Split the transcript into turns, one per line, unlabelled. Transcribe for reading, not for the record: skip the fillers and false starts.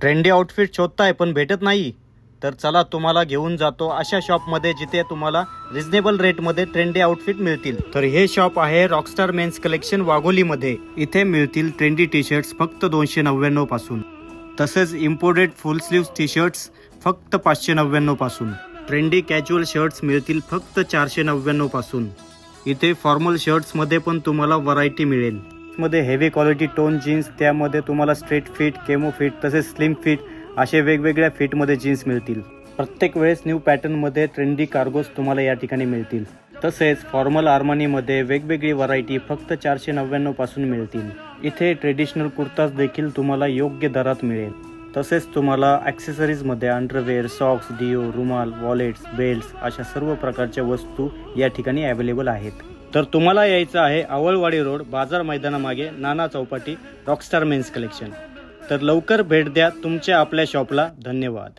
Trendy outfit शोधताय पण भेटत नाही, तर चला तुम्हाला घेऊन जातो अशा शॉपमध्ये जिथे तुम्हाला रिझनेबल रेटमध्ये ट्रेंडी आउटफिट मिळतील. तर हे शॉप आहे रॉकस्टार मेन्स कलेक्शन वाघोलीमध्ये. इथे मिळतील ट्रेंडी टी शर्ट्स फक्त 299 पासून, तसेच imported full sleeve T shirts फक्त 599 पासून. ट्रेंडी कॅज्युअल शर्ट्स मिळतील फक्त 499 पासून. इथे फॉर्मल शर्ट्समध्ये पण तुम्हाला व्हरायटी मिळेल. मध्ये हेवी क्वालिटी टोन जीन्स, त्यामध्ये तुम्हाला स्ट्रेट फिट, केमो फिट तसेच स्लिम फिट असे वेगवेगळ्या फिटमध्ये जीन्स मिळतील. प्रत्येक वेळेस न्यू पॅटर्नमध्ये ट्रेंडी कार्गोज तुम्हाला या ठिकाणी मिळतील. तसेच फॉर्मल आर्मानीमध्ये वेगवेगळी व्हरायटी फक्त 499 पासून मिळतील. इथे ट्रेडिशनल कुर्ताज देखील तुम्हाला योग्य दरात मिळेल. तसेच तुम्हाला ॲक्सेसरीजमध्ये अंडरवेअर, सॉक्स, डिओ, रुमाल, वॉलेट्स, बेल्ट्स अशा सर्व प्रकारच्या वस्तू या ठिकाणी अवेलेबल आहेत. तर तुम्हाला यायचं आहे आवळवाडी रोड, बाजार मैदानामागे, नाना चौपाटी, रॉकस्टार मेन्स कलेक्शन. तर लवकर भेट द्या तुमच्या आपल्या शॉपला. धन्यवाद.